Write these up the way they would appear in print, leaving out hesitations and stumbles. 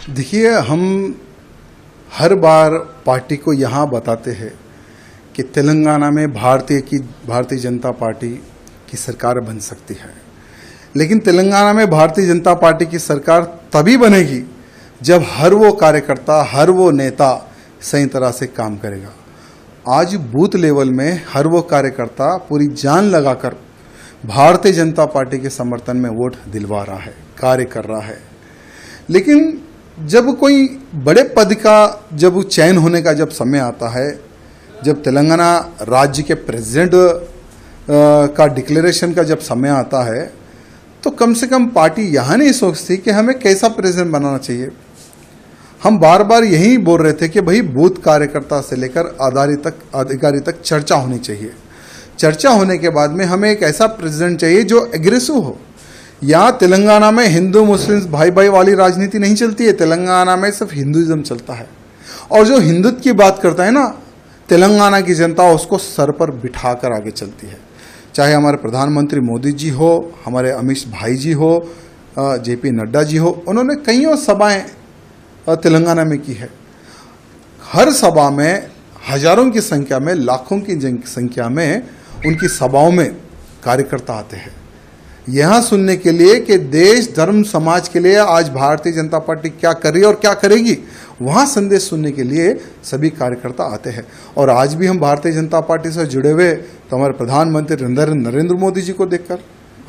देखिए, हम हर बार पार्टी को यहाँ बताते हैं कि तेलंगाना में भारतीय जनता पार्टी की सरकार बन सकती है। लेकिन तेलंगाना में भारतीय जनता पार्टी की सरकार तभी बनेगी जब हर वो कार्यकर्ता, हर वो नेता सही तरह से काम करेगा। आज बूथ लेवल में हर वो कार्यकर्ता पूरी जान लगाकर भारतीय जनता पार्टी के समर्थन में वोट दिलवा रहा है, कार्य कर रहा है। लेकिन जब कोई बड़े पद का जब चयन होने का जब समय आता है, जब तेलंगाना राज्य के प्रेसिडेंट का डिक्लेरेशन का जब समय आता है, तो कम से कम पार्टी यहाँ नहीं सोचती कि हमें कैसा प्रेसिडेंट बनाना चाहिए। हम बार बार यही बोल रहे थे कि भाई बूथ कार्यकर्ता से लेकर अधिकारी तक चर्चा होनी चाहिए। चर्चा होने के बाद में हमें एक ऐसा प्रेसिडेंट चाहिए जो एग्रेसिव हो। यहाँ तेलंगाना में हिंदू मुस्लिम भाई भाई वाली राजनीति नहीं चलती है। तेलंगाना में सिर्फ हिंदुइज्म चलता है, और जो हिंदुत्व की बात करता है ना, तेलंगाना की जनता उसको सर पर बिठाकर आगे चलती है। चाहे हमारे प्रधानमंत्री मोदी जी हो, हमारे अमित भाई जी हो, जेपी नड्डा जी हो, उन्होंने कईयों सभाएं तेलंगाना में की है। हर सभा में हजारों की संख्या में, लाखों की संख्या में उनकी सभाओं में कार्यकर्ता आते हैं यहाँ सुनने के लिए कि देश धर्म समाज के लिए आज भारतीय जनता पार्टी क्या कर रही है और क्या करेगी। वहाँ संदेश सुनने के लिए सभी कार्यकर्ता आते हैं। और आज भी हम भारतीय जनता पार्टी से जुड़े हुए तो हमारे प्रधानमंत्री नरेंद्र मोदी जी को देखकर,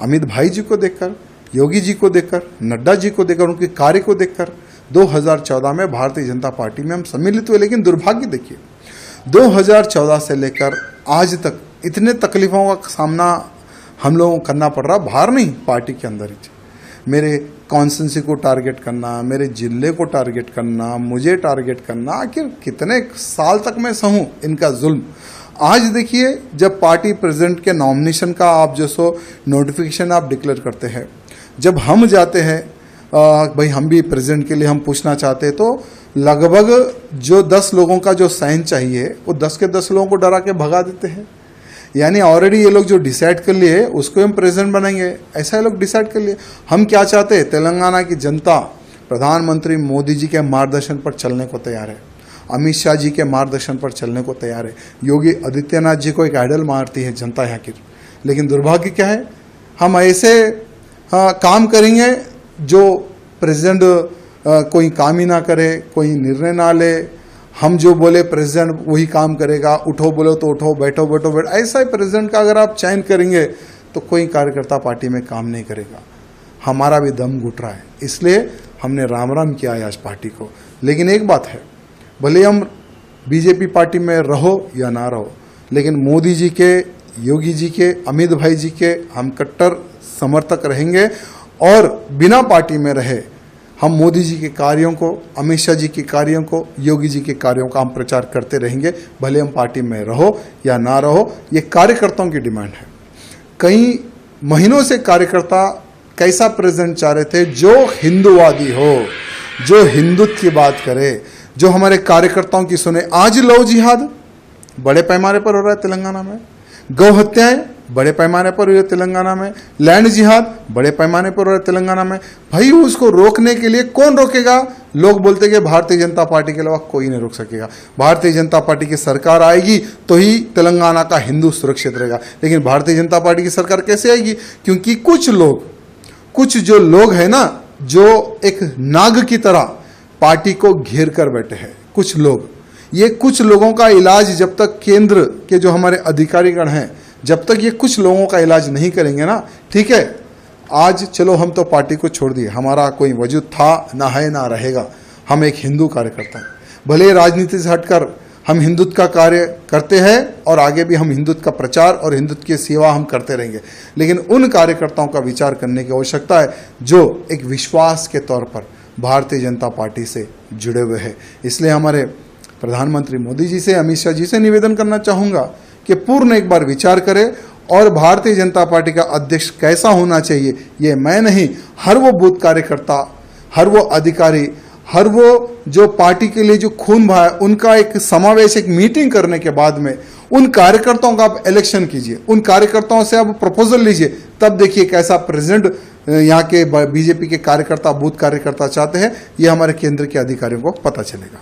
अमित भाई जी को देखकर, योगी जी को देखकर, नड्डा जी को देखकर, उनके कार्य को देखकर 2014 में भारतीय जनता पार्टी में हम सम्मिलित हुए। लेकिन दुर्भाग्य देखिए, 2014 से लेकर आज तक इतने तकलीफों का सामना हम लोगों को करना पड़ रहा, बाहर नहीं, पार्टी के अंदर ही। मेरे कॉन्स्टिट्यूंसी को टारगेट करना, मेरे जिले को टारगेट करना, मुझे टारगेट करना, आखिर कितने साल तक मैं सहूं इनका जुल्म। आज देखिए, जब पार्टी प्रेसिडेंट के नॉमिनेशन का आप जो सो नोटिफिकेशन आप डिक्लेयर करते हैं, जब हम जाते हैं भाई हम भी प्रेसिडेंट के लिए हम पूछना चाहते हैं, तो लगभग जो 10 लोगों का जो साइन चाहिए वो 10 के 10 लोगों को डरा के भगा देते हैं। यानी ऑलरेडी ये लोग जो डिसाइड कर लिए उसको हम प्रेसिडेंट बनाएंगे, ऐसा ये लोग डिसाइड कर लिए। हम क्या चाहते हैं? तेलंगाना की जनता प्रधानमंत्री मोदी जी के मार्गदर्शन पर चलने को तैयार है, अमित शाह जी के मार्गदर्शन पर चलने को तैयार है। योगी आदित्यनाथ जी को एक आइडल मानती है जनता यहाँ की। लेकिन दुर्भाग्य क्या है, हम ऐसे काम करेंगे जो प्रेसिडेंट कोई काम ही ना करे, कोई निर्णय ना ले। हम जो बोले प्रेसिडेंट वही काम करेगा, उठो बोलो तो उठो, बैठो बैठो बैठो, ऐसा ही प्रेसिडेंट का अगर आप चयन करेंगे तो कोई कार्यकर्ता पार्टी में काम नहीं करेगा। हमारा भी दम घुट रहा है, इसलिए हमने राम राम किया है आज पार्टी को। लेकिन एक बात है, भले हम बीजेपी पार्टी में रहो या ना रहो, लेकिन मोदी जी के, योगी जी के, अमित भाई जी के हम कट्टर समर्थक रहेंगे। और बिना पार्टी में रहे हम मोदी जी के कार्यों को, अमित शाह जी के कार्यों को, योगी जी के कार्यों का हम प्रचार करते रहेंगे, भले हम पार्टी में रहो या ना रहो। ये कार्यकर्ताओं की डिमांड है। कई महीनों से कार्यकर्ता कैसा प्रेसिडेंट चाह रहे थे जो हिंदूवादी हो, जो हिंदुत्व की बात करे, जो हमारे कार्यकर्ताओं की सुने। आज लव जिहाद बड़े पैमाने पर हो रहा है तेलंगाना में, गौ हत्याएं बड़े पैमाने पर हुई है तेलंगाना में, लैंड जिहाद बड़े पैमाने पर हो रहा है तेलंगाना में। भाई उसको रोकने के लिए कौन रोकेगा? लोग बोलते कि भारतीय जनता पार्टी के अलावा कोई नहीं रोक सकेगा। भारतीय जनता पार्टी की सरकार आएगी तो ही तेलंगाना का हिंदू सुरक्षित रहेगा। लेकिन भारतीय जनता पार्टी की सरकार कैसे आएगी? क्योंकि कुछ जो लोग हैं ना, जो एक नाग की तरह पार्टी को घेर कर बैठे हैं कुछ लोग। ये कुछ लोगों का इलाज जब तक केंद्र के जो हमारे अधिकारीगण हैं, जब तक ये कुछ लोगों का इलाज नहीं करेंगे ना, ठीक है, आज चलो हम तो पार्टी को छोड़ दिए, हमारा कोई वजूद था ना है ना रहेगा। हम एक हिंदू कार्यकर्ता हैं, भले राजनीति से हटकर हम हिंदुत्व का कार्य करते हैं और आगे भी हम हिंदुत्व का प्रचार और हिंदुत्व की सेवा हम करते रहेंगे। लेकिन उन कार्यकर्ताओं का विचार करने की आवश्यकता है जो एक विश्वास के तौर पर भारतीय जनता पार्टी से जुड़े हुए हैं। इसलिए हमारे प्रधानमंत्री मोदी जी से, अमित शाह जी से निवेदन करना चाहूँगा कि पूर्ण एक बार विचार करें और भारतीय जनता पार्टी का अध्यक्ष कैसा होना चाहिए, ये मैं नहीं, हर वो बूथ कार्यकर्ता, हर वो अधिकारी, हर वो जो पार्टी के लिए जो खून बहा है, उनका एक समावेश, एक मीटिंग करने के बाद में उन कार्यकर्ताओं का आप इलेक्शन कीजिए, उन कार्यकर्ताओं से आप प्रपोजल लीजिए, तब देखिए कैसा प्रेसिडेंट यहाँ के बीजेपी के कार्यकर्ता, बूथ कार्यकर्ता चाहते हैं, ये हमारे केंद्र के अधिकारियों को पता चलेगा।